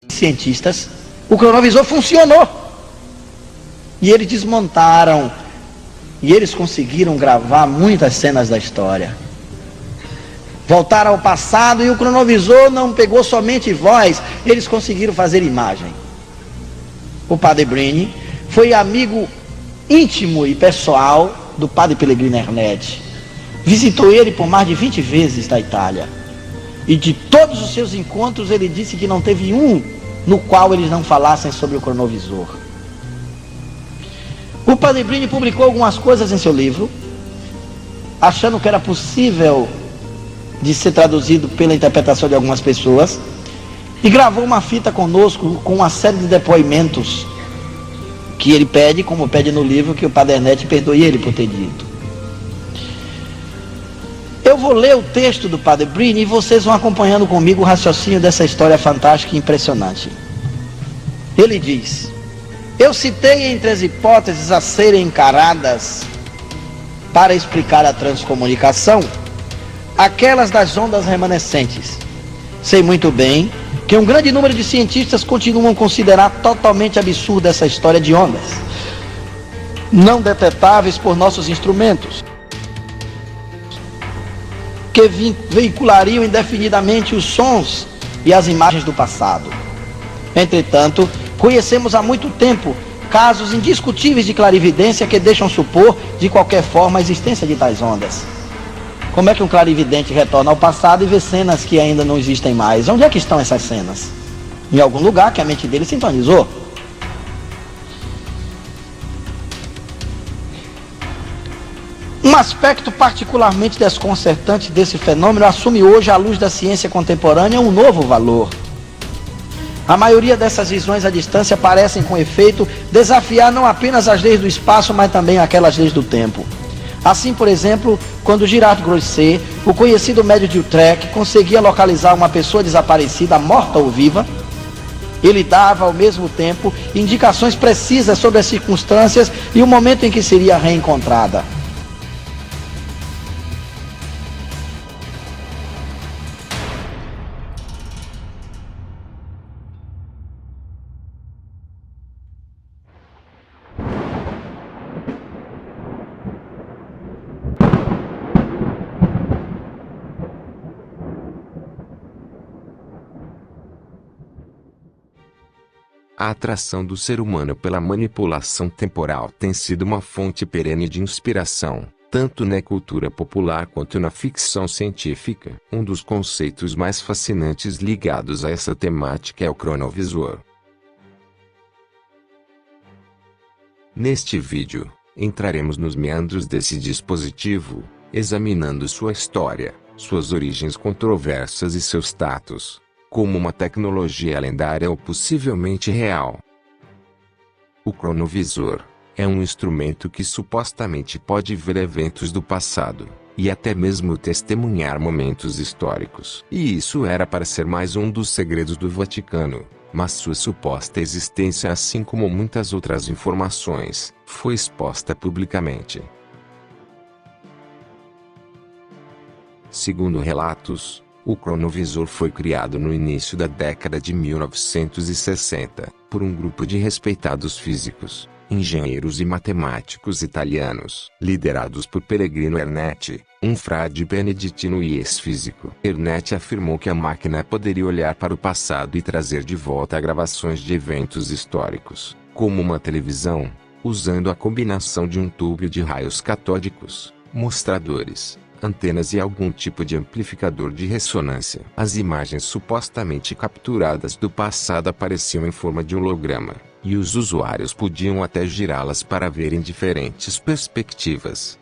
cientistas, o cronovisor funcionou. E eles desmontaram, e eles conseguiram gravar muitas cenas da história. Voltaram ao passado e o cronovisor não pegou somente voz, eles conseguiram fazer imagem. O padre Brini foi amigo íntimo e pessoal do padre Pellegrino Ernetti. Visitou ele por mais de 20 vezes na Itália. E de todos os seus encontros ele disse que não teve um no qual eles não falassem sobre o cronovisor. O padre Brini publicou algumas coisas em seu livro, achando que era possível de ser traduzido pela interpretação de algumas pessoas, e gravou uma fita conosco com uma série de depoimentos que ele pede, como pede no livro, que o padre Ernetti perdoe ele por ter dito. Eu vou ler o texto do padre Brini e vocês vão acompanhando comigo o raciocínio dessa história fantástica e impressionante. Ele diz: eu citei entre as hipóteses a serem encaradas para explicar a transcomunicação aquelas das ondas remanescentes. Sei muito bem que um grande número de cientistas continuam a considerar totalmente absurda essa história de ondas não detetáveis por nossos instrumentos, que veiculariam indefinidamente os sons e as imagens do passado. Entretanto, conhecemos há muito tempo casos indiscutíveis de clarividência que deixam supor, de qualquer forma, a existência de tais ondas. Como é que um clarividente retorna ao passado e vê cenas que ainda não existem mais? Onde é que estão essas cenas? Em algum lugar que a mente dele sintonizou. Um aspecto particularmente desconcertante desse fenômeno assume hoje, à luz da ciência contemporânea, um novo valor. A maioria dessas visões à distância parecem, com efeito, desafiar não apenas as leis do espaço, mas também aquelas leis do tempo. Assim, por exemplo, quando Girard Grosset, o conhecido médium de Utrecht, conseguia localizar uma pessoa desaparecida, morta ou viva, ele dava, ao mesmo tempo, indicações precisas sobre as circunstâncias e o momento em que seria reencontrada. A atração do ser humano pela manipulação temporal tem sido uma fonte perene de inspiração, tanto na cultura popular quanto na ficção científica. Um dos conceitos mais fascinantes ligados a essa temática é o cronovisor. Neste vídeo, entraremos nos meandros desse dispositivo, examinando sua história, suas origens controversas e seu status como uma tecnologia lendária ou possivelmente real. O cronovisor é um instrumento que supostamente pode ver eventos do passado, e até mesmo testemunhar momentos históricos. E isso era para ser mais um dos segredos do Vaticano, mas sua suposta existência, assim como muitas outras informações, foi exposta publicamente. Segundo relatos, o cronovisor foi criado no início da década de 1960, por um grupo de respeitados físicos, engenheiros e matemáticos italianos, liderados por Pellegrino Ernetti, um frade beneditino e ex-físico. Ernetti afirmou que a máquina poderia olhar para o passado e trazer de volta gravações de eventos históricos, como uma televisão, usando a combinação de um tubo de raios catódicos, mostradores, antenas e algum tipo de amplificador de ressonância. As imagens supostamente capturadas do passado apareciam em forma de holograma, e os usuários podiam até girá-las para ver em diferentes perspectivas.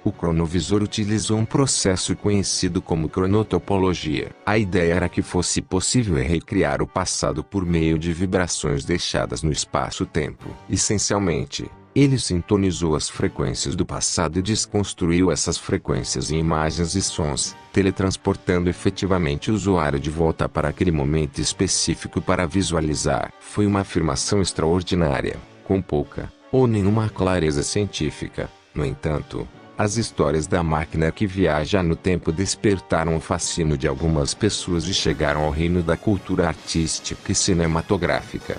O cronovisor utilizou um processo conhecido como cronotopologia. A ideia era que fosse possível recriar o passado por meio de vibrações deixadas no espaço-tempo. Essencialmente, ele sintonizou as frequências do passado e desconstruiu essas frequências em imagens e sons, teletransportando efetivamente o usuário de volta para aquele momento específico para visualizar. Foi uma afirmação extraordinária, com pouca ou nenhuma clareza científica. No entanto, As histórias da máquina que viaja no tempo despertaram o fascínio de algumas pessoas e chegaram ao reino da cultura artística e cinematográfica.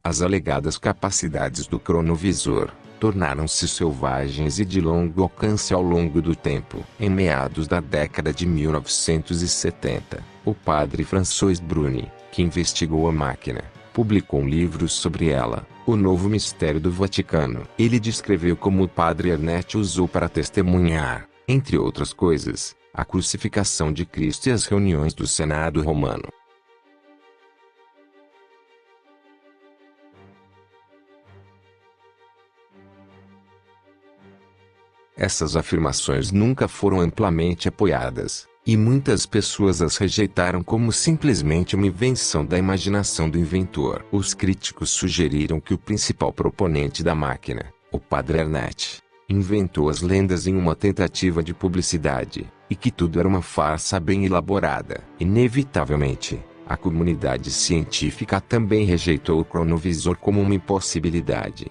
As alegadas capacidades do cronovisor tornaram-se selvagens e de longo alcance ao longo do tempo. Em meados da década de 1970, o padre François Bruni, que investigou a máquina, publicou um livro sobre ela, O Novo Mistério do Vaticano. Ele descreveu como o padre Ernest usou para testemunhar, entre outras coisas, a crucificação de Cristo e as reuniões do Senado romano. Essas afirmações nunca foram amplamente apoiadas, e muitas pessoas as rejeitaram como simplesmente uma invenção da imaginação do inventor. Os críticos sugeriram que o principal proponente da máquina, o padre Ernest, inventou as lendas em uma tentativa de publicidade, e que tudo era uma farsa bem elaborada. Inevitavelmente, a comunidade científica também rejeitou o cronovisor como uma impossibilidade.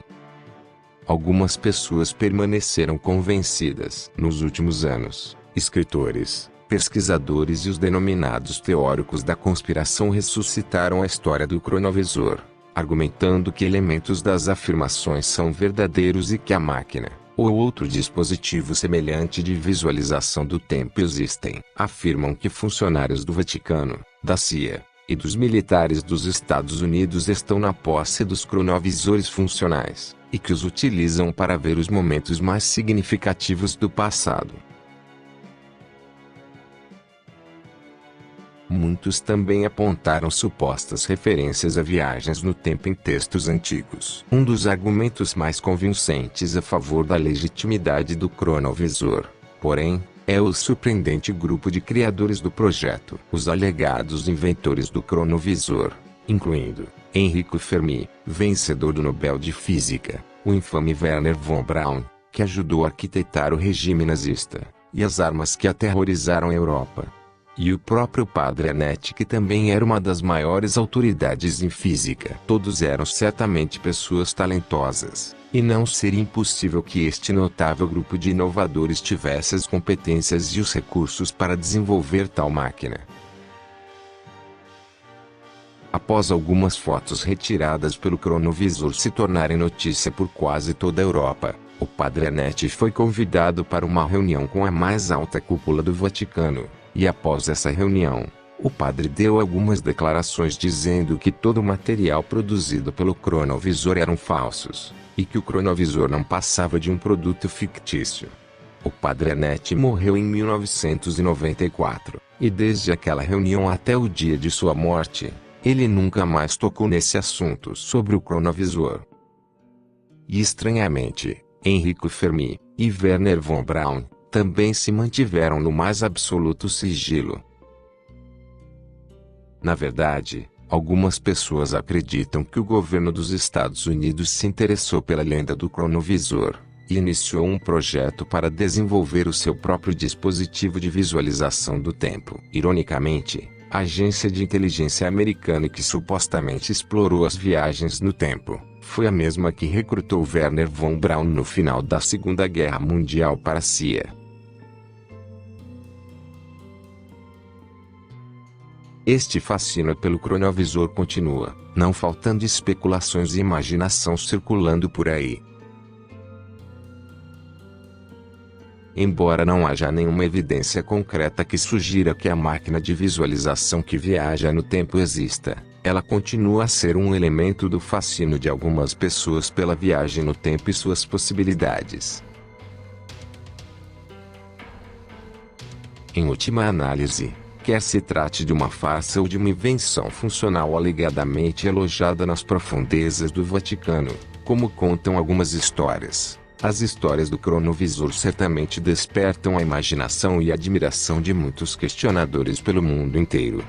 Algumas pessoas permaneceram convencidas. Nos últimos anos, escritores, pesquisadores e os denominados teóricos da conspiração ressuscitaram a história do cronovisor, argumentando que elementos das afirmações são verdadeiros e que a máquina, ou outro dispositivo semelhante de visualização do tempo existem. Afirmam que funcionários do Vaticano, da CIA, e dos militares dos Estados Unidos estão na posse dos cronovisores funcionais, e que os utilizam para ver os momentos mais significativos do passado. Muitos também apontaram supostas referências a viagens no tempo em textos antigos. Um dos argumentos mais convincentes a favor da legitimidade do cronovisor, porém, é o surpreendente grupo de criadores do projeto. Os alegados inventores do cronovisor, incluindo Enrico Fermi, vencedor do Nobel de Física, o infame Wernher von Braun, que ajudou a arquitetar o regime nazista, e as armas que aterrorizaram a Europa. E o próprio padre Ernest, que também era uma das maiores autoridades em física. Todos eram certamente pessoas talentosas, e não seria impossível que este notável grupo de inovadores tivesse as competências e os recursos para desenvolver tal máquina. Após algumas fotos retiradas pelo cronovisor se tornarem notícia por quase toda a Europa, o padre Ernest foi convidado para uma reunião com a mais alta cúpula do Vaticano, e após essa reunião, o padre deu algumas declarações dizendo que todo o material produzido pelo cronovisor eram falsos, e que o cronovisor não passava de um produto fictício. O padre Ernest morreu em 1994, e desde aquela reunião até o dia de sua morte, ele nunca mais tocou nesse assunto sobre o cronovisor. E estranhamente, Enrico Fermi e Wernher von Braun também se mantiveram no mais absoluto sigilo. Na verdade, algumas pessoas acreditam que o governo dos Estados Unidos se interessou pela lenda do cronovisor, e iniciou um projeto para desenvolver o seu próprio dispositivo de visualização do tempo. Ironicamente, a agência de inteligência americana que supostamente explorou as viagens no tempo, foi a mesma que recrutou Wernher von Braun no final da Segunda Guerra Mundial para a CIA. Este fascínio pelo cronovisor continua, não faltando especulações e imaginação circulando por aí. Embora não haja nenhuma evidência concreta que sugira que a máquina de visualização que viaja no tempo exista, ela continua a ser um elemento do fascínio de algumas pessoas pela viagem no tempo e suas possibilidades. Em última análise, quer se trate de uma farsa ou de uma invenção funcional alegadamente elogiada nas profundezas do Vaticano, como contam algumas histórias, as histórias do cronovisor certamente despertam a imaginação e a admiração de muitos questionadores pelo mundo inteiro.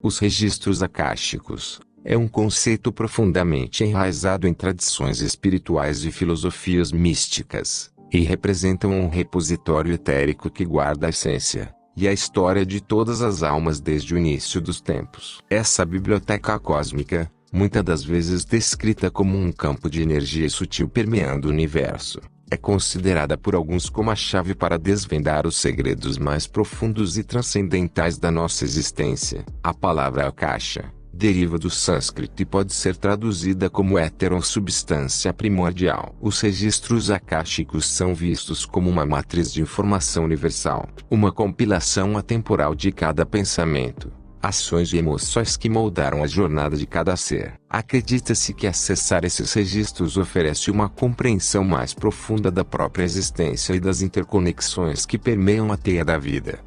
Os registros akáshicos é um conceito profundamente enraizado em tradições espirituais e filosofias místicas, e representam um repositório etérico que guarda a essência e a história de todas as almas desde o início dos tempos. Essa biblioteca cósmica, muitas das vezes descrita como um campo de energia sutil permeando o universo, é considerada por alguns como a chave para desvendar os segredos mais profundos e transcendentais da nossa existência. A palavra akasha deriva do sânscrito e pode ser traduzida como éter ou substância primordial. Os registros akáshicos são vistos como uma matriz de informação universal, uma compilação atemporal de cada pensamento, ações e emoções que moldaram a jornada de cada ser. Acredita-se que acessar esses registros oferece uma compreensão mais profunda da própria existência e das interconexões que permeiam a teia da vida.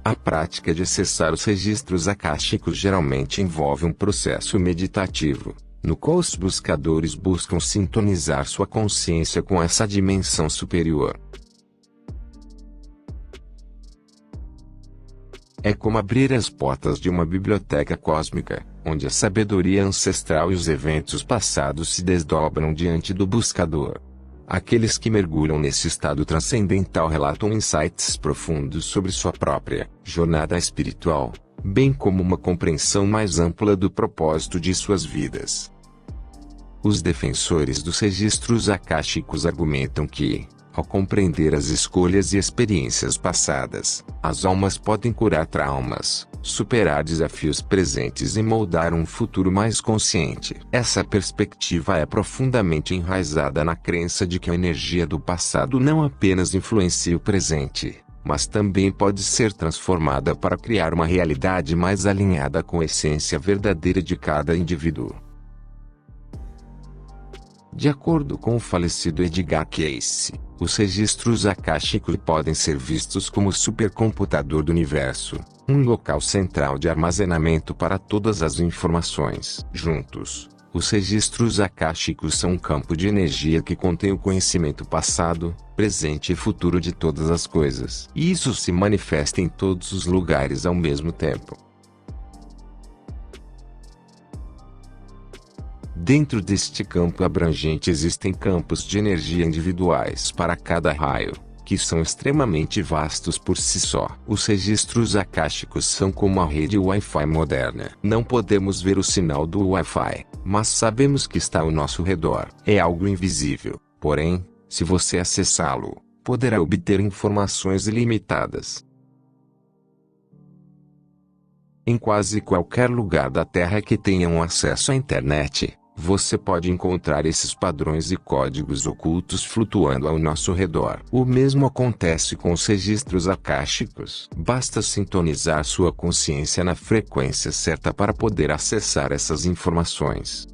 A prática de acessar os registros akáshicos geralmente envolve um processo meditativo, no qual os buscadores buscam sintonizar sua consciência com essa dimensão superior. É como abrir as portas de uma biblioteca cósmica, onde a sabedoria ancestral e os eventos passados se desdobram diante do buscador. Aqueles que mergulham nesse estado transcendental relatam insights profundos sobre sua própria jornada espiritual, bem como uma compreensão mais ampla do propósito de suas vidas. Os defensores dos registros akáshicos argumentam que, ao compreender as escolhas e experiências passadas, as almas podem curar traumas, superar desafios presentes e moldar um futuro mais consciente. Essa perspectiva é profundamente enraizada na crença de que a energia do passado não apenas influencia o presente, mas também pode ser transformada para criar uma realidade mais alinhada com a essência verdadeira de cada indivíduo. De acordo com o falecido Edgar Cayce, os registros akáshicos podem ser vistos como o supercomputador do universo, um local central de armazenamento para todas as informações. Juntos, os registros akáshicos são um campo de energia que contém o conhecimento passado, presente e futuro de todas as coisas. E isso se manifesta em todos os lugares ao mesmo tempo. Dentro deste campo abrangente existem campos de energia individuais para cada raio, que são extremamente vastos por si só. Os registros akáshicos são como a rede Wi-Fi moderna. Não podemos ver o sinal do Wi-Fi, mas sabemos que está ao nosso redor. É algo invisível, porém, se você acessá-lo, poderá obter informações ilimitadas. Em quase qualquer lugar da Terra que tenha um acesso à internet, você pode encontrar esses padrões e códigos ocultos flutuando ao nosso redor. O mesmo acontece com os registros akáshicos. Basta sintonizar sua consciência na frequência certa para poder acessar essas informações.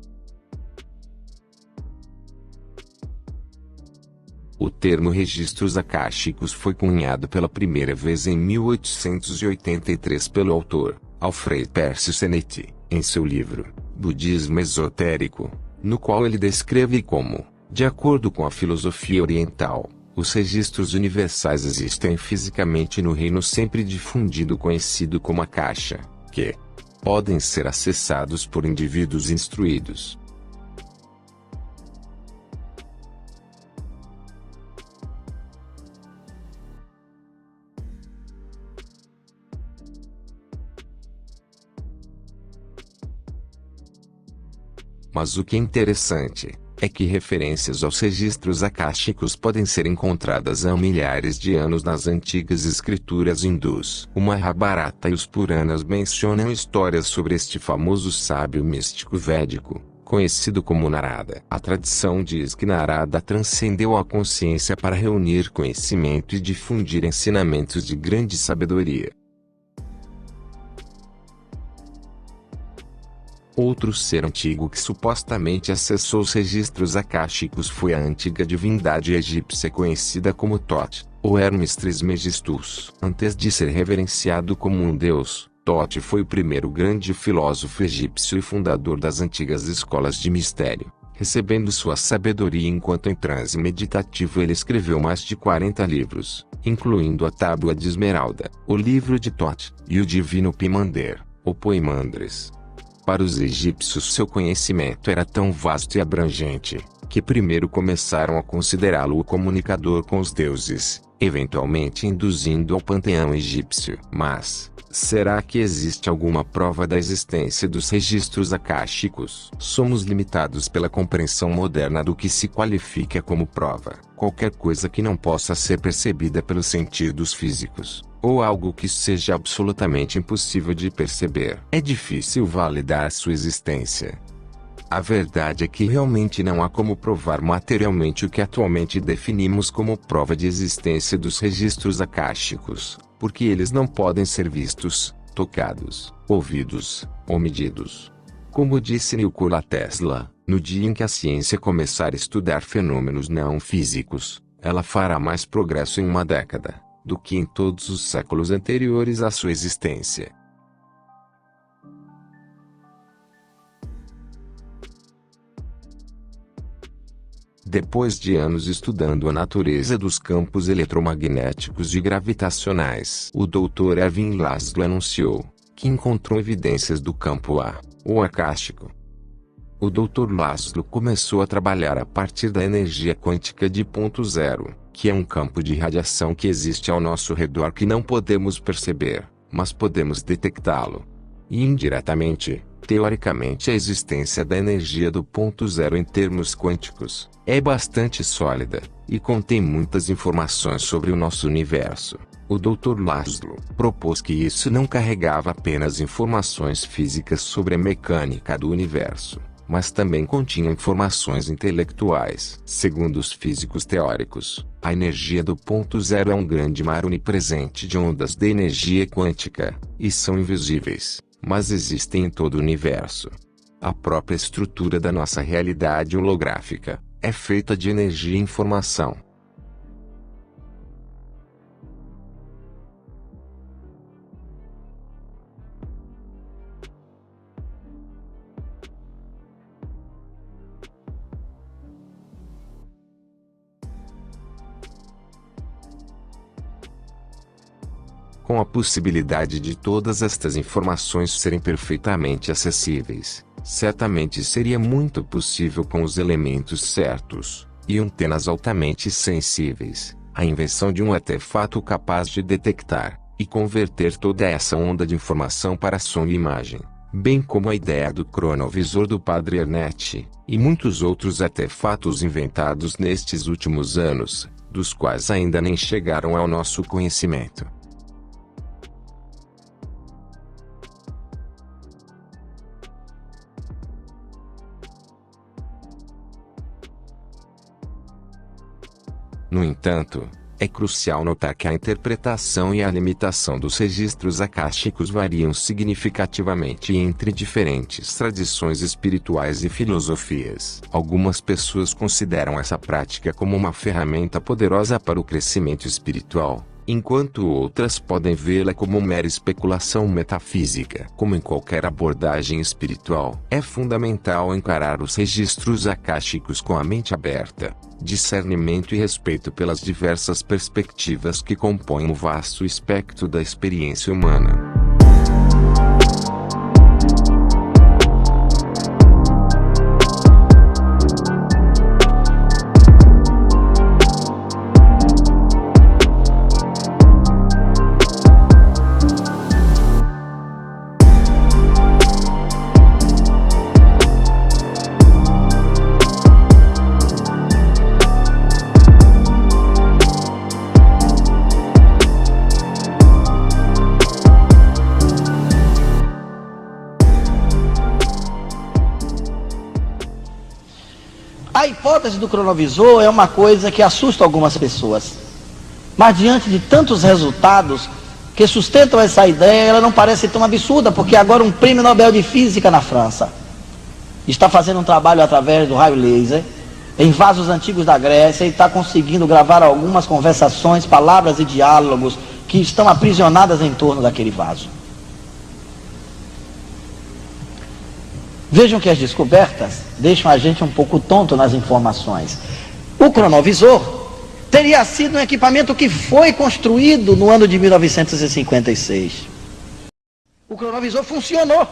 O termo registros akáshicos foi cunhado pela primeira vez em 1883 pelo autor Alfred Percy Sennett, em seu livro Budismo Esotérico, no qual ele descreve como, de acordo com a filosofia oriental, os registros universais existem fisicamente no reino sempre difundido conhecido como akasha, que podem ser acessados por indivíduos instruídos. Mas o que é interessante é que referências aos registros akáshicos podem ser encontradas há milhares de anos nas antigas escrituras hindus. O Mahabharata e os Puranas mencionam histórias sobre este famoso sábio místico védico, conhecido como Narada. A tradição diz que Narada transcendeu a consciência para reunir conhecimento e difundir ensinamentos de grande sabedoria. Outro ser antigo que supostamente acessou os registros akáshicos foi a antiga divindade egípcia conhecida como Thoth, ou Hermes Trismegistus. Antes de ser reverenciado como um deus, Thoth foi o primeiro grande filósofo egípcio e fundador das antigas escolas de mistério, Recebendo sua sabedoria enquanto em transe meditativo, ele escreveu mais de 40 livros, incluindo a Tábua de Esmeralda, o Livro de Thoth, e o Divino Pimander, o Poimandres. Para os egípcios, seu conhecimento era tão vasto e abrangente, que primeiro começaram a considerá-lo o comunicador com os deuses, eventualmente induzindo ao panteão egípcio. Mas, será que existe alguma prova da existência dos registros akáshicos? Somos limitados pela compreensão moderna do que se qualifica como prova. Qualquer coisa que não possa ser percebida pelos sentidos físicos, ou algo que seja absolutamente impossível de perceber, é difícil validar sua existência. A verdade é que realmente não há como provar materialmente o que atualmente definimos como prova de existência dos registros akáshicos, porque eles não podem ser vistos, tocados, ouvidos, ou medidos. Como disse Nikola Tesla, no dia em que a ciência começar a estudar fenômenos não físicos, ela fará mais progresso em uma década do que em todos os séculos anteriores à sua existência. Depois de anos estudando a natureza dos campos eletromagnéticos e gravitacionais, o Dr. Erwin Laszlo anunciou que encontrou evidências do campo A, o akáshico. O Dr. Laszlo começou a trabalhar a partir da energia quântica de ponto zero, que é um campo de radiação que existe ao nosso redor que não podemos perceber, mas podemos detectá-lo. E indiretamente, teoricamente, a existência da energia do ponto zero em termos quânticos é bastante sólida, e contém muitas informações sobre o nosso universo. O Dr. Laszlo propôs que isso não carregava apenas informações físicas sobre a mecânica do universo, mas também continha informações intelectuais. Segundo os físicos teóricos, a energia do ponto zero é um grande mar onipresente de ondas de energia quântica, e são invisíveis, mas existem em todo o universo. A própria estrutura da nossa realidade holográfica é feita de energia e informação. Com a possibilidade de todas estas informações serem perfeitamente acessíveis, certamente seria muito possível, com os elementos certos e antenas altamente sensíveis, a invenção de um artefato capaz de detectar e converter toda essa onda de informação para som e imagem, bem como a ideia do cronovisor do Padre Ernest, e muitos outros artefatos inventados nestes últimos anos, dos quais ainda nem chegaram ao nosso conhecimento. No entanto, é crucial notar que a interpretação e a limitação dos registros akáshicos variam significativamente entre diferentes tradições espirituais e filosofias. Algumas pessoas consideram essa prática como uma ferramenta poderosa para o crescimento espiritual, enquanto outras podem vê-la como mera especulação metafísica. Como em qualquer abordagem espiritual, é fundamental encarar os registros akáshicos com a mente aberta, discernimento e respeito pelas diversas perspectivas que compõem o vasto espectro da experiência humana. A hipótese do cronovisor é uma coisa que assusta algumas pessoas, mas diante de tantos resultados que sustentam essa ideia, ela não parece tão absurda, porque agora um prêmio Nobel de Física na França está fazendo um trabalho através do raio laser em vasos antigos da Grécia e está conseguindo gravar algumas conversações, palavras e diálogos que estão aprisionadas em torno daquele vaso. Vejam que as descobertas deixam a gente um pouco tonto nas informações. O cronovisor teria sido um equipamento que foi construído no ano de 1956. O cronovisor funcionou.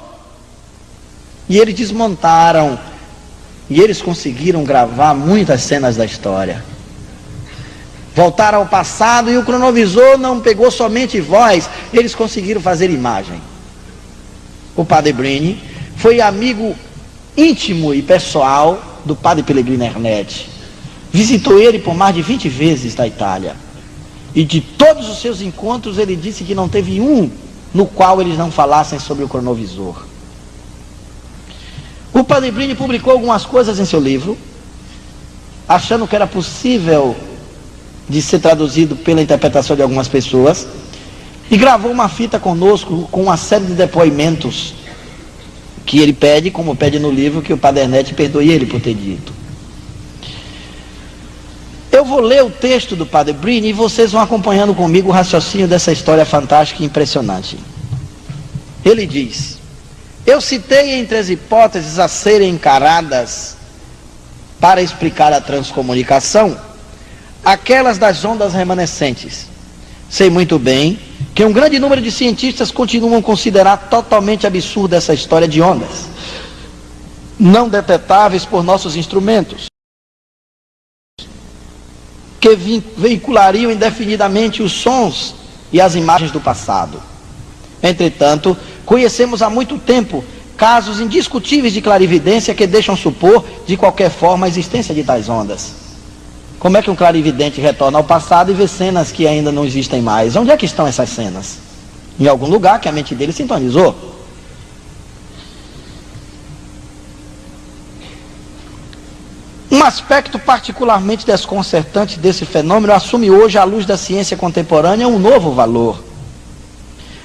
E eles desmontaram. E eles conseguiram gravar muitas cenas da história. Voltaram ao passado e o cronovisor não pegou somente voz, eles conseguiram fazer imagem. O padre Brini foi amigo íntimo e pessoal do padre Pellegrino Ernetti. Visitou ele por mais de 20 vezes na Itália. E de todos os seus encontros ele disse que não teve um no qual eles não falassem sobre o cronovisor. O padre Brini publicou algumas coisas em seu livro, achando que era possível de ser traduzido pela interpretação de algumas pessoas, e gravou uma fita conosco com uma série de depoimentos que ele pede, como pede no livro, que o padre Ernetti perdoe ele por ter dito. Eu vou ler o texto do padre Brini e vocês vão acompanhando comigo o raciocínio dessa história fantástica e impressionante. Ele diz: eu citei entre as hipóteses a serem encaradas para explicar a transcomunicação, aquelas das ondas remanescentes. Sei muito bem que um grande número de cientistas continuam a considerar totalmente absurda essa história de ondas, não detetáveis por nossos instrumentos, que veiculariam indefinidamente os sons e as imagens do passado. Entretanto, conhecemos há muito tempo casos indiscutíveis de clarividência que deixam supor, de qualquer forma, a existência de tais ondas. Como é que um clarividente retorna ao passado e vê cenas que ainda não existem mais? Onde é que estão essas cenas? Em algum lugar que a mente dele sintonizou. Um aspecto particularmente desconcertante desse fenômeno assume hoje, à luz da ciência contemporânea, um novo valor.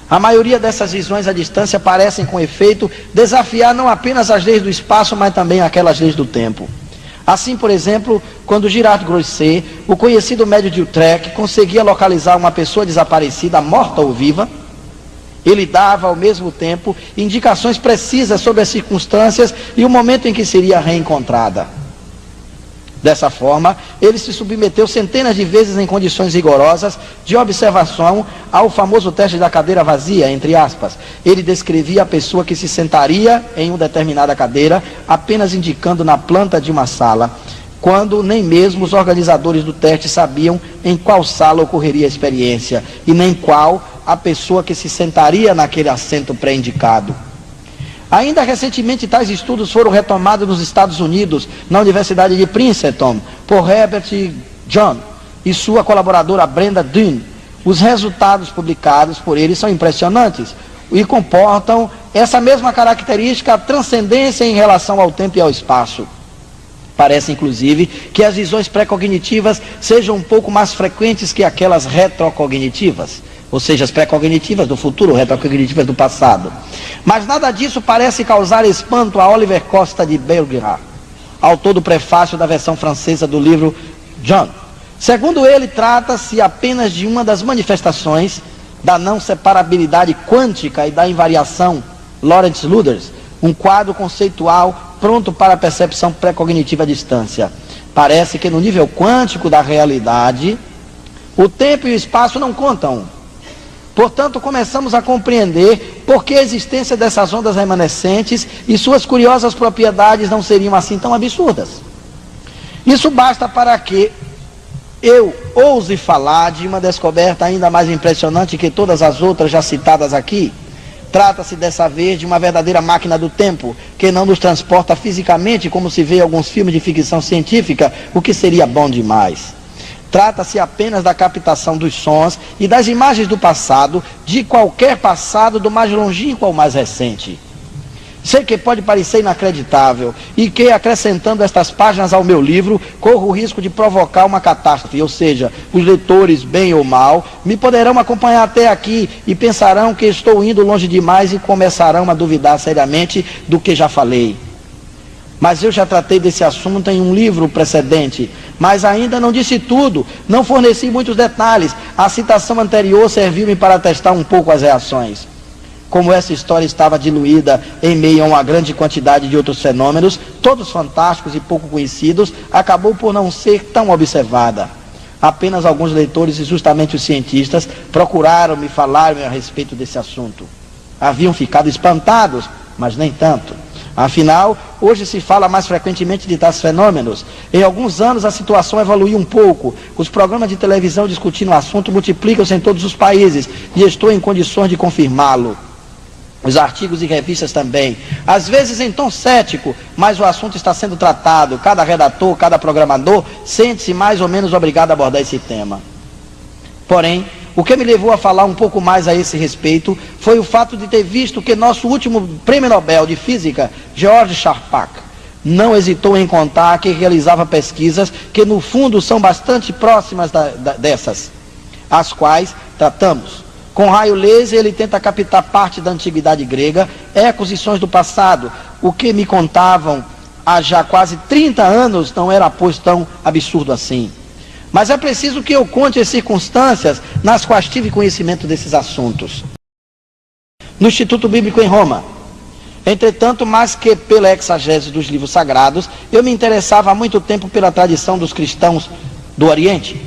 A maioria dessas visões à distância parecem, com efeito, desafiar não apenas as leis do espaço, mas também aquelas leis do tempo. Assim, por exemplo, quando Girard Grosset, o conhecido médium de Utrecht, conseguia localizar uma pessoa desaparecida, morta ou viva, ele dava, ao mesmo tempo, indicações precisas sobre as circunstâncias e o momento em que seria reencontrada. Dessa forma, ele se submeteu centenas de vezes em condições rigorosas de observação ao famoso teste da cadeira vazia, entre aspas. Ele descrevia a pessoa que se sentaria em uma determinada cadeira, apenas indicando na planta de uma sala, quando nem mesmo os organizadores do teste sabiam em qual sala ocorreria a experiência, e nem qual a pessoa que se sentaria naquele assento pré-indicado. Ainda recentemente, tais estudos foram retomados nos Estados Unidos, na Universidade de Princeton, por Herbert John e sua colaboradora Brenda Dunn. Os resultados publicados por eles são impressionantes e comportam essa mesma característica, a transcendência em relação ao tempo e ao espaço. Parece, inclusive, que as visões pré-cognitivas sejam um pouco mais frequentes que aquelas retrocognitivas, ou seja, as pré-cognitivas do futuro, retrocognitivas do passado. Mas nada disso parece causar espanto a Oliver Costa de Belgrad, autor do prefácio da versão francesa do livro John. Segundo ele, trata-se apenas de uma das manifestações da não separabilidade quântica e da invariação Lorentz-Luders, um quadro conceitual pronto para a percepção pré-cognitiva à distância. Parece que no nível quântico da realidade, o tempo e o espaço não contam. Portanto, começamos a compreender por que a existência dessas ondas remanescentes e suas curiosas propriedades não seriam assim tão absurdas. Isso basta para que eu ouse falar de uma descoberta ainda mais impressionante que todas as outras já citadas aqui. Trata-se dessa vez de uma verdadeira máquina do tempo, que não nos transporta fisicamente como se vê em alguns filmes de ficção científica, o que seria bom demais. Trata-se apenas da captação dos sons e das imagens do passado, de qualquer passado, do mais longínquo ao mais recente. Sei que pode parecer inacreditável e que, acrescentando estas páginas ao meu livro, corro o risco de provocar uma catástrofe, ou seja, os leitores, bem ou mal, me poderão acompanhar até aqui e pensarão que estou indo longe demais e começarão a duvidar seriamente do que já falei. Mas eu já tratei desse assunto em um livro precedente, mas ainda não disse tudo, não forneci muitos detalhes. A citação anterior serviu-me para testar um pouco as reações. Como essa história estava diluída em meio a uma grande quantidade de outros fenômenos, todos fantásticos e pouco conhecidos, acabou por não ser tão observada. Apenas alguns leitores, e justamente os cientistas, procuraram me falar a respeito desse assunto. Haviam ficado espantados, mas nem tanto. Afinal, hoje se fala mais frequentemente de tais fenômenos. Em alguns anos a situação evoluiu um pouco. Os programas de televisão discutindo o assunto multiplicam-se em todos os países e estou em condições de confirmá-lo. Os artigos e revistas também. Às vezes em tom cético, mas o assunto está sendo tratado. Cada redator, cada programador sente-se mais ou menos obrigado a abordar esse tema. Porém, o que me levou a falar um pouco mais a esse respeito foi o fato de ter visto que nosso último prêmio Nobel de Física, George Charpak, não hesitou em contar que realizava pesquisas que no fundo são bastante próximas dessas, as quais tratamos. Com raio laser ele tenta captar parte da antiguidade grega, ecos e sons do passado. O que me contavam há já quase 30 anos não era, pois, tão absurdo assim. Mas é preciso que eu conte as circunstâncias nas quais tive conhecimento desses assuntos. No Instituto Bíblico em Roma. Entretanto, mais que pela exagese dos livros sagrados, eu me interessava há muito tempo pela tradição dos cristãos do Oriente.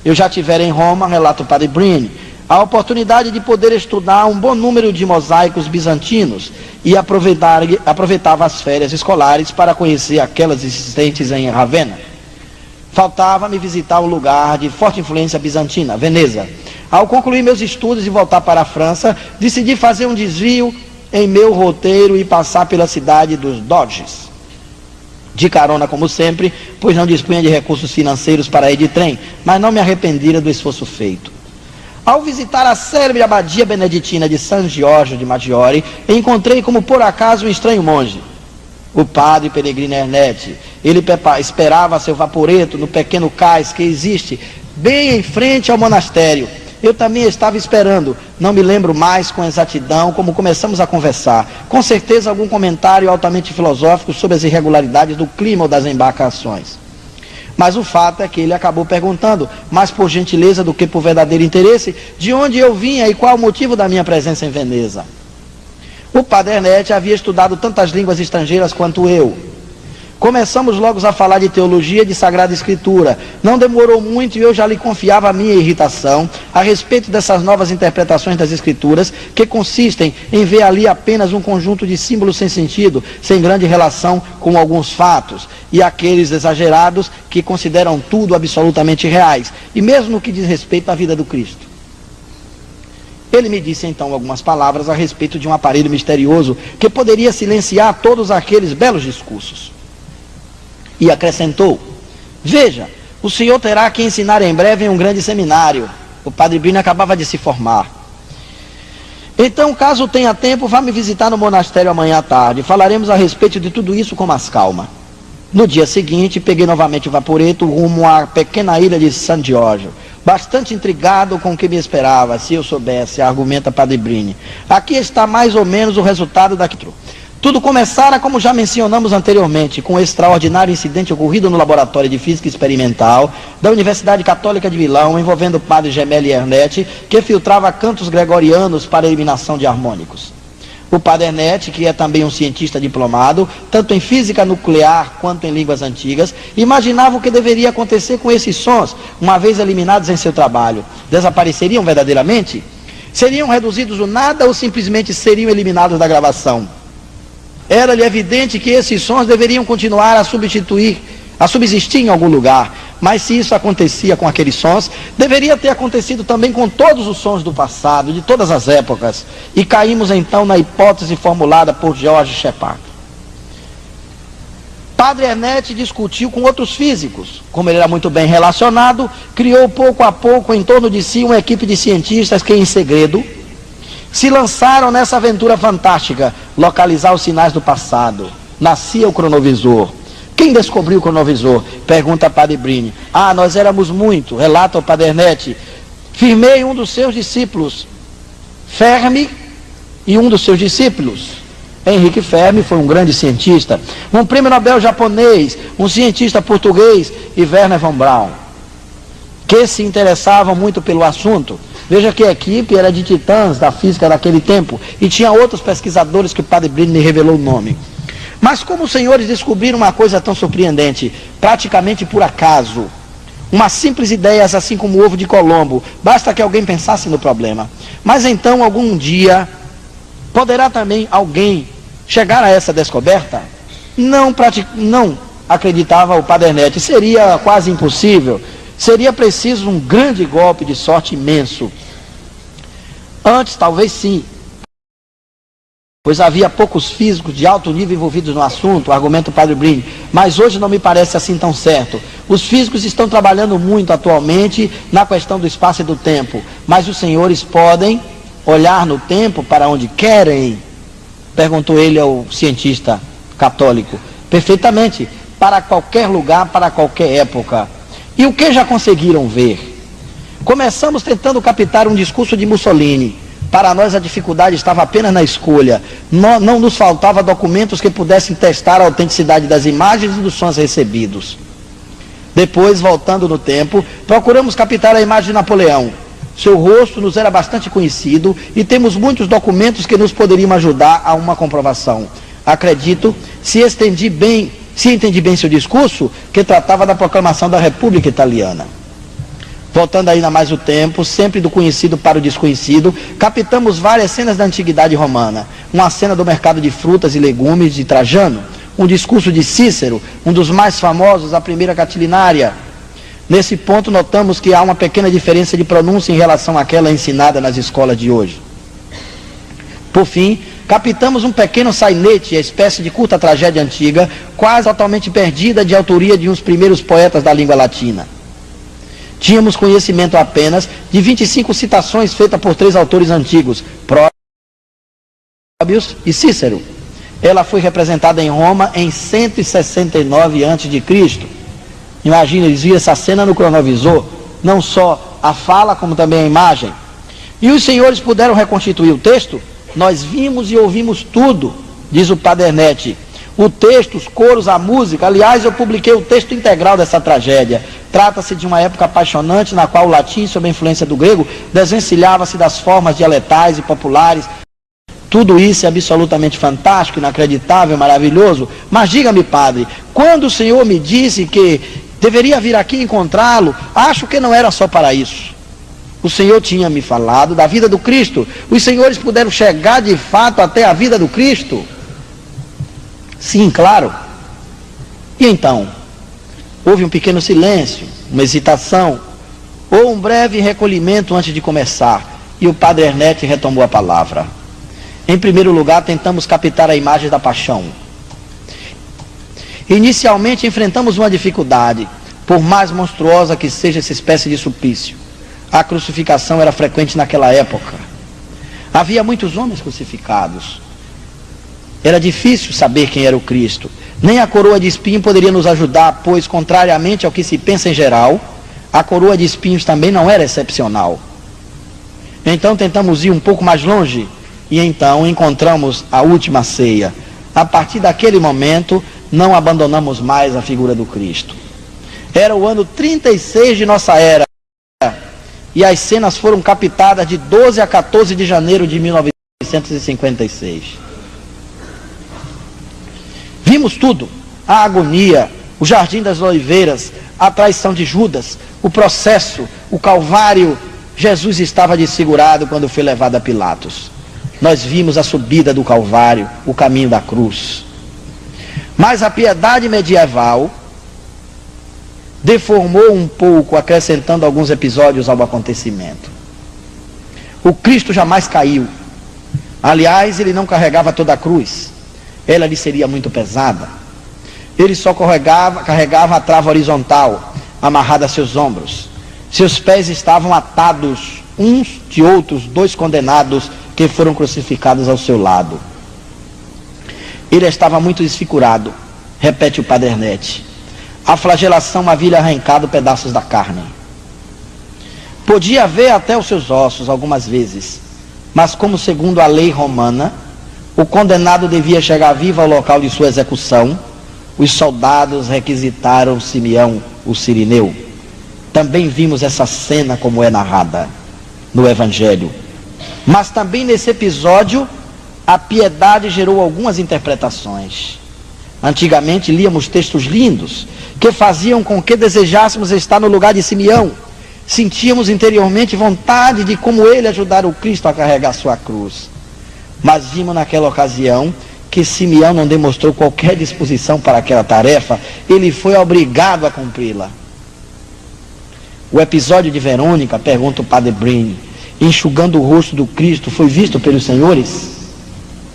Eu já tivera em Roma, relata o padre Brini, a oportunidade de poder estudar um bom número de mosaicos bizantinos e aproveitava as férias escolares para conhecer aquelas existentes em Ravenna. Faltava-me visitar um lugar de forte influência bizantina, Veneza. Ao concluir meus estudos e voltar para a França, decidi fazer um desvio em meu roteiro e passar pela cidade dos Doges. De carona, como sempre, pois não dispunha de recursos financeiros para ir de trem, mas não me arrependera do esforço feito. Ao visitar a célebre abadia beneditina de San Giorgio de Maggiore, encontrei como por acaso um estranho monge, o padre Pellegrino Ernetti. Ele esperava seu vaporeto no pequeno cais que existe bem em frente ao monastério. Eu também estava esperando, não me lembro mais com exatidão como começamos a conversar. Com certeza algum comentário altamente filosófico sobre as irregularidades do clima ou das embarcações. Mas o fato é que ele acabou perguntando, mais por gentileza do que por verdadeiro interesse, de onde eu vinha e qual o motivo da minha presença em Veneza. O padre Ernetti havia estudado tantas línguas estrangeiras quanto eu. Começamos logo a falar de teologia e de Sagrada Escritura. Não demorou muito e eu já lhe confiava a minha irritação a respeito dessas novas interpretações das Escrituras, que consistem em ver ali apenas um conjunto de símbolos sem sentido, sem grande relação com alguns fatos, e aqueles exagerados que consideram tudo absolutamente reais, e mesmo no que diz respeito à vida do Cristo. Ele me disse então algumas palavras a respeito de um aparelho misterioso que poderia silenciar todos aqueles belos discursos. E acrescentou: veja, o senhor terá que ensinar em breve em um grande seminário. O padre Brini acabava de se formar. Então, caso tenha tempo, vá me visitar no monastério amanhã à tarde. Falaremos a respeito de tudo isso com mais calma. No dia seguinte, peguei novamente o vaporeto rumo à pequena ilha de San Giorgio. Bastante intrigado com o que me esperava, se eu soubesse, argumenta padre Brini. Aqui está mais ou menos o resultado daquilo. Tudo começara, como já mencionamos anteriormente, com o extraordinário incidente ocorrido no Laboratório de Física Experimental da Universidade Católica de Milão, envolvendo o padre Gemelli Ernetti, que filtrava cantos gregorianos para a eliminação de harmônicos. O padre Ernetti, que é também um cientista diplomado, tanto em física nuclear quanto em línguas antigas, imaginava o que deveria acontecer com esses sons, uma vez eliminados em seu trabalho. Desapareceriam verdadeiramente? Seriam reduzidos do nada ou simplesmente seriam eliminados da gravação? Era-lhe evidente que esses sons deveriam continuar a subsistir em algum lugar, mas se isso acontecia com aqueles sons, deveria ter acontecido também com todos os sons do passado, de todas as épocas, e caímos então na hipótese formulada por George Charpak. Padre Ernetti discutiu com outros físicos. Como ele era muito bem relacionado, criou pouco a pouco em torno de si uma equipe de cientistas que, em segredo, se lançaram nessa aventura fantástica, localizar os sinais do passado. Nascia o cronovisor. Quem descobriu o cronovisor? Pergunta padre Brini. Nós éramos muito, relata o padre Ernetti. Firmei um dos seus discípulos, Fermi, e um dos seus discípulos, Henrique Fermi, foi um grande cientista, um prêmio Nobel japonês, um cientista português e Wernher von Braun, que se interessavam muito pelo assunto. Veja que a equipe era de titãs da física daquele tempo, e tinha outros pesquisadores que o padre Brini revelou o nome. Mas como os senhores descobriram uma coisa tão surpreendente, praticamente por acaso, uma simples ideia, assim como o ovo de Colombo, basta que alguém pensasse no problema. Mas então, algum dia, poderá também alguém chegar a essa descoberta? Não acreditava o padre Ernetti, seria quase impossível, seria preciso um grande golpe de sorte imenso. Antes, talvez sim, pois havia poucos físicos de alto nível envolvidos no assunto, argumenta o padre Brini, mas hoje não me parece assim tão certo. Os físicos estão trabalhando muito atualmente na questão do espaço e do tempo, mas os senhores podem olhar no tempo para onde querem? Perguntou ele ao cientista católico. Perfeitamente, para qualquer lugar, para qualquer época. E o que já conseguiram ver? Começamos tentando captar um discurso de Mussolini. Para nós a dificuldade estava apenas na escolha. Não nos faltava documentos que pudessem testar a autenticidade das imagens e dos sons recebidos. Depois, voltando no tempo, procuramos captar a imagem de Napoleão. Seu rosto nos era bastante conhecido e temos muitos documentos que nos poderiam ajudar a uma comprovação. Acredito, se entendi bem seu discurso, que tratava da proclamação da República Italiana. Voltando ainda mais o tempo, sempre do conhecido para o desconhecido, captamos várias cenas da antiguidade romana. Uma cena do mercado de frutas e legumes de Trajano, um discurso de Cícero, um dos mais famosos, a primeira catilinária. Nesse ponto notamos que há uma pequena diferença de pronúncia em relação àquela ensinada nas escolas de hoje. Por fim, captamos um pequeno sainete, a espécie de curta tragédia antiga, quase totalmente perdida, de autoria de uns primeiros poetas da língua latina. Tínhamos conhecimento apenas de 25 citações feitas por 3 autores antigos, Próbios e Cícero. Ela foi representada em Roma em 169 a.C. Imagina, eles viram essa cena no cronovisor, não só a fala como também a imagem. E os senhores puderam reconstituir o texto? Nós vimos e ouvimos tudo, diz o padre Ernetti. O texto, os coros, a música. Aliás, eu publiquei o texto integral dessa tragédia. Trata-se de uma época apaixonante na qual o latim, sob a influência do grego, desvencilhava-se das formas dialetais e populares. Tudo isso é absolutamente fantástico, inacreditável, maravilhoso. Mas diga-me, padre, quando o senhor me disse que deveria vir aqui encontrá-lo, acho que não era só para isso. O senhor tinha me falado da vida do Cristo. Os senhores puderam chegar de fato até a vida do Cristo? Sim, claro. E então? Houve um pequeno silêncio, uma hesitação, ou um breve recolhimento antes de começar, e o padre Ernetti retomou a palavra. Em primeiro lugar, tentamos captar a imagem da paixão. Inicialmente enfrentamos uma dificuldade, por mais monstruosa que seja essa espécie de suplício. A crucificação era frequente naquela época. Havia muitos homens crucificados. Era difícil saber quem era o Cristo. Nem a coroa de espinho poderia nos ajudar, pois, contrariamente ao que se pensa em geral, a coroa de espinhos também não era excepcional. Então tentamos ir um pouco mais longe, e então encontramos a última ceia. A partir daquele momento, não abandonamos mais a figura do Cristo. Era o ano 36 de nossa era, e as cenas foram captadas de 12 a 14 de janeiro de 1956. Vimos tudo, a agonia, o jardim das oliveiras, a traição de Judas, o processo, o Calvário. Jesus estava desfigurado quando foi levado a Pilatos. Nós vimos a subida do Calvário, o caminho da cruz. Mas a piedade medieval deformou um pouco, acrescentando alguns episódios ao acontecimento. O Cristo jamais caiu. Aliás, ele não carregava toda a cruz. Ela lhe seria muito pesada. Ele só carregava a trava horizontal, amarrada a seus ombros. Seus pés estavam atados uns de outros, 2 condenados que foram crucificados ao seu lado. Ele estava muito desfigurado, repete o padre Ernetti. A flagelação havia arrancado pedaços da carne. Podia ver até os seus ossos algumas vezes, mas como segundo a lei romana, o condenado devia chegar vivo ao local de sua execução, os soldados requisitaram Simeão, o Cirineu. Também vimos essa cena como é narrada. no Evangelho. Mas também nesse episódio, a piedade gerou algumas interpretações. Antigamente líamos textos lindos, que faziam com que desejássemos estar no lugar de Simeão. Sentíamos interiormente vontade de, como ele, ajudar o Cristo a carregar sua cruz. Mas vimos naquela ocasião que Simeão não demonstrou qualquer disposição para aquela tarefa, ele foi obrigado a cumpri-la. O episódio de Verônica, pergunta o Padre Brini, enxugando o rosto do Cristo, foi visto pelos senhores?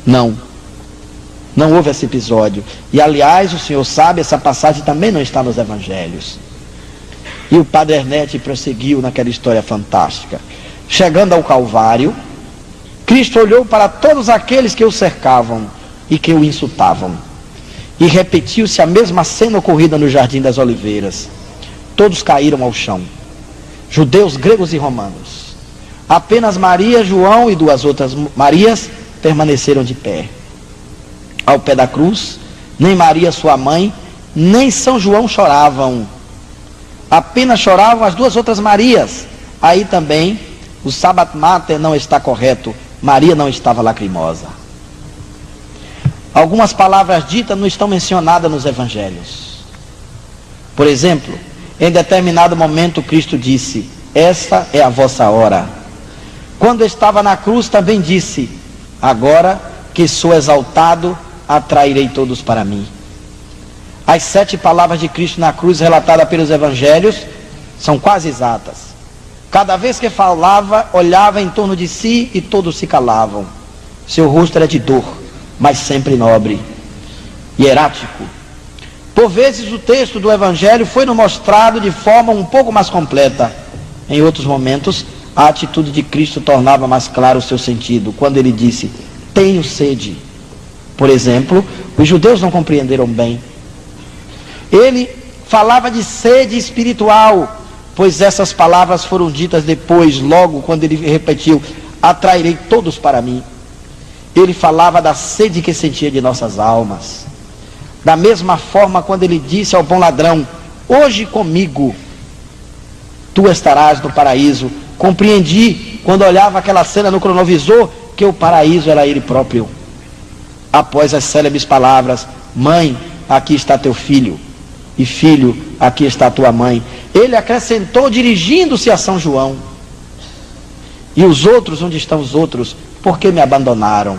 Não houve esse episódio. E aliás, o senhor sabe, essa passagem também não está nos evangelhos. E o Padre Ernest prosseguiu naquela história fantástica. Chegando ao Calvário, Cristo olhou para todos aqueles que o cercavam e que o insultavam. E repetiu-se a mesma cena ocorrida no Jardim das Oliveiras. Todos caíram ao chão. Judeus, gregos e romanos. Apenas Maria, João e duas outras Marias permaneceram de pé. Ao pé da cruz, nem Maria, sua mãe, nem São João choravam. Apenas choravam as duas outras Marias. Aí também o Stabat Mater não está correto. Maria não estava lacrimosa. Algumas palavras ditas não estão mencionadas nos evangelhos. Por exemplo, em determinado momento Cristo disse: esta é a vossa hora. Quando estava na cruz também disse: agora que sou exaltado, atrairei todos para mim. As 7 palavras de Cristo na cruz relatadas pelos evangelhos são quase exatas. Cada vez que falava, olhava em torno de si e todos se calavam. Seu rosto era de dor, mas sempre nobre, hierático. Por vezes o texto do Evangelho foi nos mostrado de forma um pouco mais completa. Em outros momentos, a atitude de Cristo tornava mais claro o seu sentido, quando ele disse: tenho sede. Por exemplo, os judeus não compreenderam bem. Ele falava de sede espiritual, pois essas palavras foram ditas depois, logo quando ele repetiu: atrairei todos para mim. Ele falava da sede que sentia de nossas almas. Da mesma forma, quando ele disse ao bom ladrão: hoje comigo tu estarás no paraíso, compreendi, quando olhava aquela cena no cronovisor, que o paraíso era ele próprio. Após as célebres palavras: mãe, aqui está teu filho, e filho, aqui está tua mãe, ele acrescentou, dirigindo-se a São João: e os outros, onde estão os outros? Por que me abandonaram?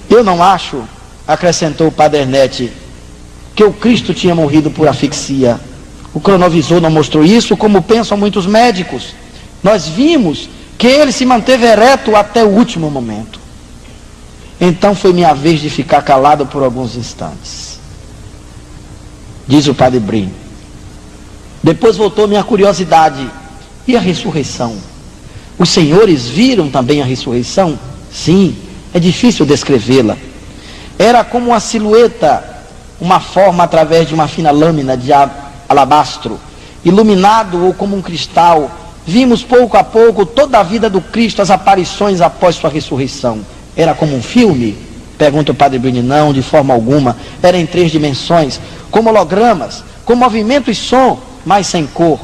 Eu não acho, acrescentou o Padre Ernest, que o Cristo tinha morrido por asfixia. O cronovisor não mostrou isso, como pensam muitos médicos. Nós vimos que ele se manteve ereto até o último momento. Então foi minha vez de ficar calado por alguns instantes. Diz o Padre Brini. Depois voltou minha curiosidade. E a ressurreição? Os senhores viram também a ressurreição? Sim, é difícil descrevê-la. Era como uma silhueta, uma forma através de uma fina lâmina de alabastro, iluminado ou como um cristal. Vimos pouco a pouco toda a vida do Cristo, as aparições após sua ressurreição. Era como um filme? Pergunta o Padre Brini. Não, de forma alguma. Era em 3 dimensões, como hologramas, com movimento e som, mas sem cor.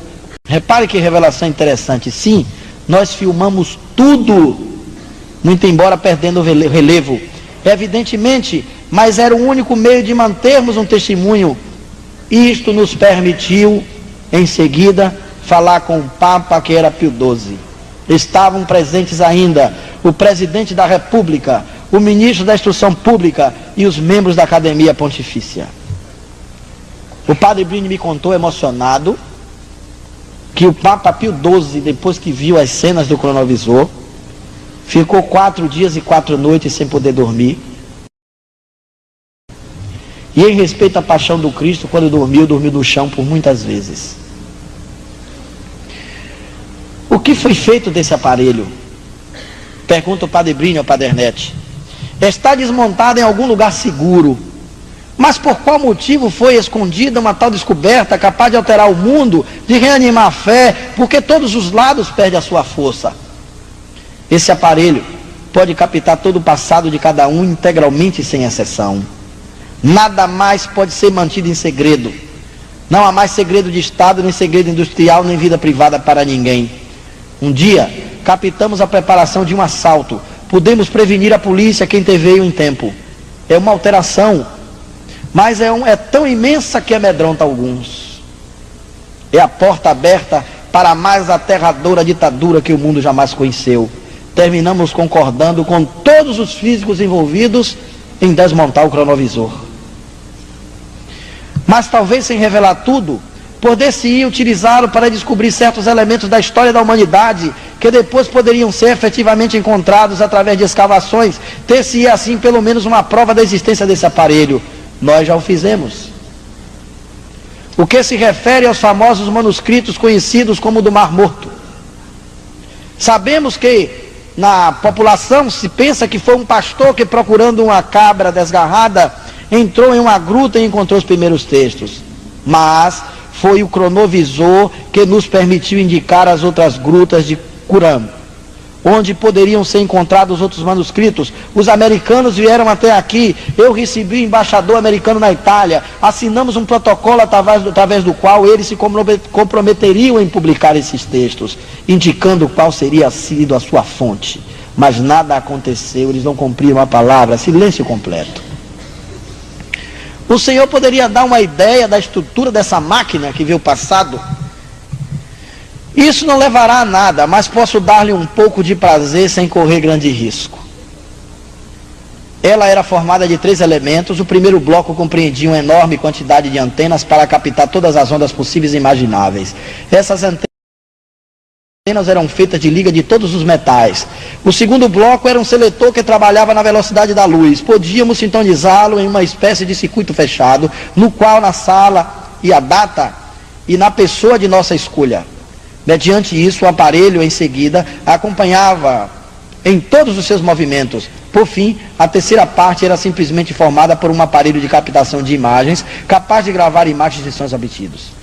Repare que revelação interessante. Sim, nós filmamos tudo, muito embora perdendo o relevo, evidentemente, mas era o único meio de mantermos um testemunho. Isto nos permitiu, em seguida, falar com o Papa, que era Pio XII. Estavam presentes ainda o presidente da República, o ministro da Instrução Pública e os membros da Academia Pontifícia. O Padre Brini me contou, emocionado, que o Papa Pio XII, depois que viu as cenas do cronovisor, ficou 4 dias e 4 noites sem poder dormir. E em respeito à paixão do Cristo, quando dormiu no chão por muitas vezes. O que foi feito desse aparelho? Pergunta o Padre Brini ao Padre Ernest. Está desmontado em algum lugar seguro. Mas por qual motivo foi escondida uma tal descoberta capaz de alterar o mundo, de reanimar a fé, porque todos os lados perde a sua força? Esse aparelho pode captar todo o passado de cada um integralmente, sem exceção. Nada mais pode ser mantido em segredo. Não há mais segredo de Estado, nem segredo industrial, nem vida privada para ninguém. Um dia, captamos a preparação de um assalto. Pudemos prevenir a polícia que interveio em tempo. É uma alteração, mas é tão imensa que amedronta alguns. É a porta aberta para a mais aterradora ditadura que o mundo jamais conheceu. Terminamos concordando com todos os físicos envolvidos em desmontar o cronovisor. Mas talvez sem revelar tudo, poder-se-ia utilizá-lo para descobrir certos elementos da história da humanidade que depois poderiam ser efetivamente encontrados através de escavações. Ter-se-ia assim pelo menos uma prova da existência desse aparelho. Nós já o fizemos. O que se refere aos famosos manuscritos conhecidos como do Mar Morto. Sabemos que na população se pensa que foi um pastor que, procurando uma cabra desgarrada, entrou em uma gruta e encontrou os primeiros textos. Mas foi o cronovisor que nos permitiu indicar as outras grutas de Qumran, onde poderiam ser encontrados outros manuscritos. Os americanos vieram até aqui, eu recebi o embaixador americano na Itália, assinamos um protocolo através do qual eles se comprometeriam em publicar esses textos, indicando qual seria sido a sua fonte. Mas nada aconteceu, eles não cumpriram a palavra, silêncio completo. O Senhor poderia dar uma ideia da estrutura dessa máquina que veio passado? Isso não levará a nada, mas posso dar-lhe um pouco de prazer sem correr grande risco. Ela era formada de 3 elementos. O primeiro bloco compreendia uma enorme quantidade de antenas para captar todas as ondas possíveis e imagináveis. Essas antenas eram feitas de liga de todos os metais. O segundo bloco era um seletor que trabalhava na velocidade da luz. Podíamos sintonizá-lo em uma espécie de circuito fechado, no qual na sala e a data e na pessoa de nossa escolha. Mediante isso, o aparelho em seguida acompanhava em todos os seus movimentos. Por fim, a terceira parte era simplesmente formada por um aparelho de captação de imagens, capaz de gravar imagens de sons obtidos.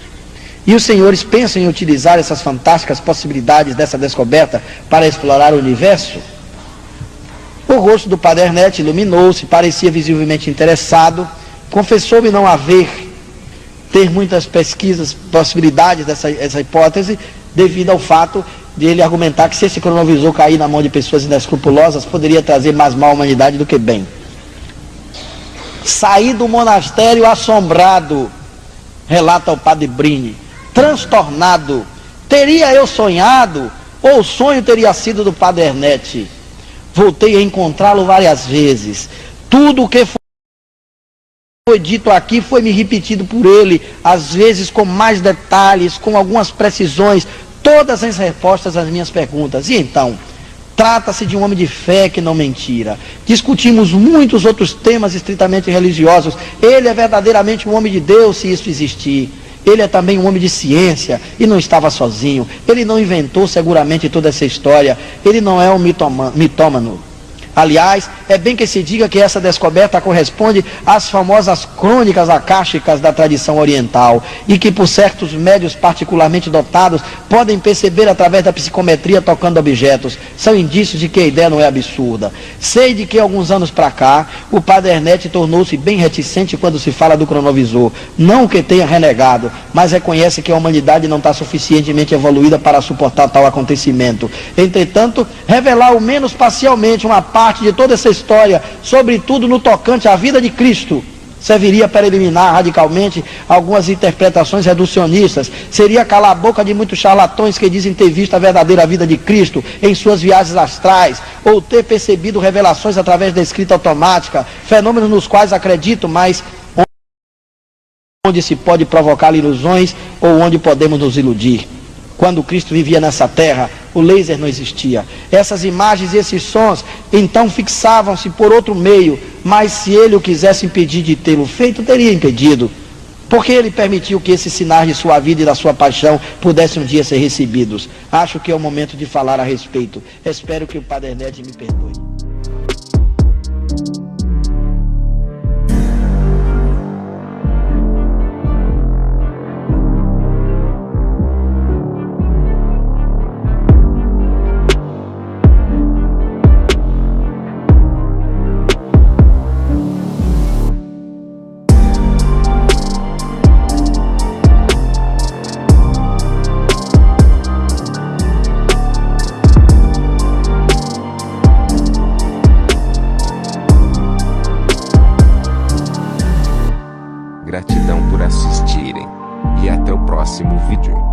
E os senhores pensam em utilizar essas fantásticas possibilidades dessa descoberta para explorar o universo? O rosto do Padre Ernesto iluminou-se, parecia visivelmente interessado, confessou-me não ter muitas pesquisas, possibilidades dessa hipótese, devido ao fato de ele argumentar que se esse cronovisor cair na mão de pessoas inescrupulosas, poderia trazer mais mal à humanidade do que bem. Saí do monastério assombrado, relata o Padre Brini, transtornado. Teria eu sonhado, ou o sonho teria sido do Padre Ernesto? Voltei a encontrá-lo várias vezes. Tudo o que foi dito aqui foi me repetido por ele, às vezes com mais detalhes, com algumas precisões, todas as respostas às minhas perguntas. E então, trata-se de um homem de fé que não mentira. Discutimos muitos outros temas estritamente religiosos. Ele é verdadeiramente um homem de Deus, se isso existir. Ele é também um homem de ciência e não estava sozinho. Ele não inventou seguramente toda essa história. Ele não é um mitômano. Aliás, é bem que se diga que essa descoberta corresponde às famosas crônicas acásticas da tradição oriental e que por certos médios particularmente dotados podem perceber através da psicometria tocando objetos. São indícios de que a ideia não é absurda. Sei de que alguns anos para cá o Padre Ernesto tornou-se bem reticente quando se fala do cronovisor. Não que tenha renegado, mas reconhece que a humanidade não está suficientemente evoluída para suportar tal acontecimento. Entretanto, revelar ao menos parcialmente uma parte de toda essa história, sobretudo no tocante à vida de Cristo, serviria para eliminar radicalmente algumas interpretações reducionistas. Seria calar a boca de muitos charlatões que dizem ter visto a verdadeira vida de Cristo em suas viagens astrais, ou ter percebido revelações através da escrita automática, fenômenos nos quais acredito, mas onde se pode provocar ilusões ou onde podemos nos iludir. Quando Cristo vivia nessa terra, o laser não existia. Essas imagens e esses sons, então fixavam-se por outro meio, mas se ele o quisesse impedir de tê-lo feito, teria impedido. Porque ele permitiu que esses sinais de sua vida e da sua paixão pudessem um dia ser recebidos. Acho que é o momento de falar a respeito. Espero que o Padre Ernesto me perdoe. vídeo.